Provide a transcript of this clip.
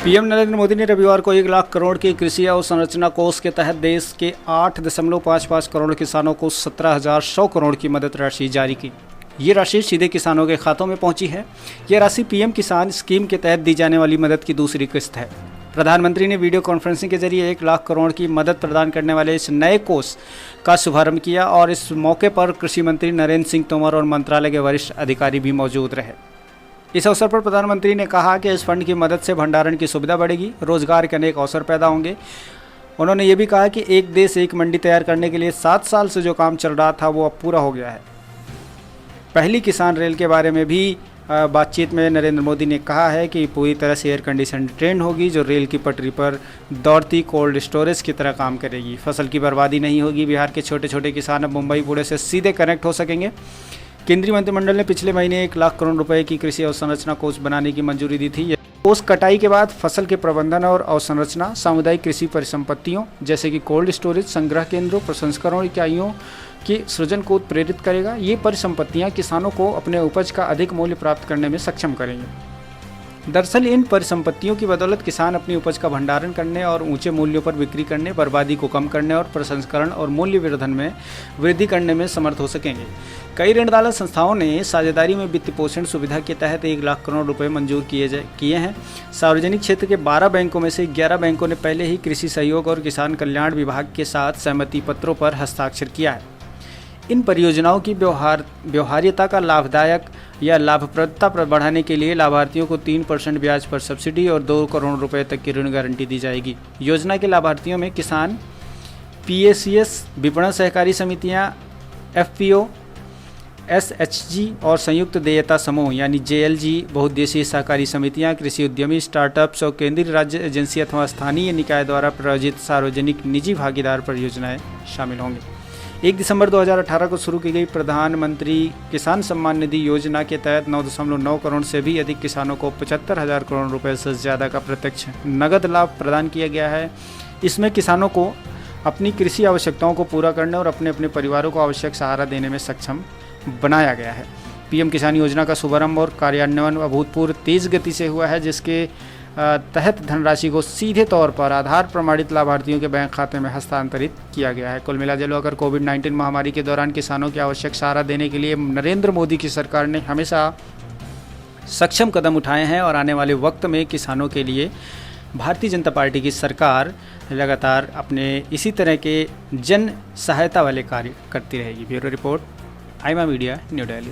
PM Narendra Modi ने रविवार को 1 लाख करोड़ की कृषि अवसंरचना कोष के तहत देश के 8.55 करोड़ किसानों को 17,100 करोड़ की मदद राशि जारी की। ये राशि सीधे किसानों के खातों में पहुंची है। यह राशि पीएम किसान स्कीम के तहत दी जाने वाली मदद की दूसरी किस्त है। प्रधानमंत्री ने वीडियो कॉन्फ्रेंसिंग के जरिए 1 लाख करोड़ की मदद प्रदान करने वाले इस नए कोष का शुभारंभ किया और इस मौके पर कृषि मंत्री नरेंद्र सिंह तोमर और मंत्रालय के वरिष्ठ अधिकारी भी मौजूद रहे। इस अवसर पर प्रधानमंत्री ने कहा कि इस फंड की मदद से भंडारण की सुविधा बढ़ेगी, रोजगार के अनेक अवसर पैदा होंगे। उन्होंने ये भी कहा कि एक देश एक मंडी तैयार करने के लिए 7 साल से जो काम चल रहा था वो अब पूरा हो गया है। पहली किसान रेल के बारे में भी बातचीत में नरेंद्र मोदी ने कहा है कि पूरी तरह से एयर कंडीशन ट्रेन होगी, जो रेल की पटरी पर दौड़ती कोल्ड स्टोरेज की तरह काम करेगी। फसल की बर्बादी नहीं होगी। बिहार के छोटे छोटे किसान अब मुंबई पुणे से सीधे कनेक्ट हो सकेंगे। केंद्रीय मंत्रिमंडल ने पिछले महीने 1 लाख करोड़ रुपए की कृषि अवसंरचना कोष बनाने की मंजूरी दी थी। कोष कटाई के बाद फसल के प्रबंधन और अवसंरचना, सामुदायिक कृषि परिसंपत्तियों जैसे कि कोल्ड स्टोरेज, संग्रह केंद्रों, प्रसंस्करण इकाइयों के सृजन को प्रेरित करेगा। ये परिसंपत्तियां किसानों को अपने उपज का अधिक मूल्य प्राप्त करने में सक्षम करेंगे। दरअसल इन परिसंपत्तियों की बदौलत किसान अपनी उपज का भंडारण करने और ऊंचे मूल्यों पर बिक्री करने, बर्बादी को कम करने और प्रसंस्करण और मूल्य वर्धन में वृद्धि करने में समर्थ हो सकेंगे। कई ऋणदाता संस्थाओं ने साझेदारी में वित्त पोषण सुविधा के तहत 1 लाख करोड़ रुपए मंजूर किए हैं। सार्वजनिक क्षेत्र के 12 बैंकों में से 11 बैंकों ने पहले ही कृषि सहयोग और किसान कल्याण विभाग के साथ सहमति पत्रों पर हस्ताक्षर किया है। इन परियोजनाओं की व्यवहार्यता का लाभदायक या लाभप्रदता बढ़ाने के लिए लाभार्थियों को 3% ब्याज पर सब्सिडी और 2 करोड़ रुपए तक की ऋण गारंटी दी जाएगी। योजना के लाभार्थियों में किसान, पीएसीएस, विपणन सहकारी समितियां, एफपीओ, एसएचजी और संयुक्त देयता समूह यानी जेएलजी, बहुउद्देशीय सहकारी समितियां, कृषि उद्यमी, स्टार्टअप्स और केंद्रीय राज्य एजेंसी अथवा स्थानीय निकाय द्वारा प्रायोजित सार्वजनिक निजी भागीदार परियोजनाएं शामिल होंगी। 1 दिसंबर 2018 को शुरू की गई प्रधानमंत्री किसान सम्मान निधि योजना के तहत 9.9 करोड़ से भी अधिक किसानों को 75,000 करोड़ रुपए से ज़्यादा का प्रत्यक्ष नगद लाभ प्रदान किया गया है। इसमें किसानों को अपनी कृषि आवश्यकताओं को पूरा करने और अपने अपने परिवारों को आवश्यक सहारा देने में सक्षम बनाया गया है। पीएम किसान योजना का शुभारंभ और कार्यान्वयन अभूतपूर्व तेज गति से हुआ है, जिसके तहत धनराशि को सीधे तौर पर आधार प्रमाणित लाभार्थियों के बैंक खाते में हस्तांतरित किया गया है। कुल मिलाकर कोविड-19 महामारी के दौरान किसानों के आवश्यक सहारा देने के लिए नरेंद्र मोदी की सरकार ने हमेशा सक्षम कदम उठाए हैं और आने वाले वक्त में किसानों के लिए भारतीय जनता पार्टी की सरकार लगातार अपने इसी तरह के जन सहायता वाले कार्य करती रहेगी। Bureau report, Aima media, New Delhi.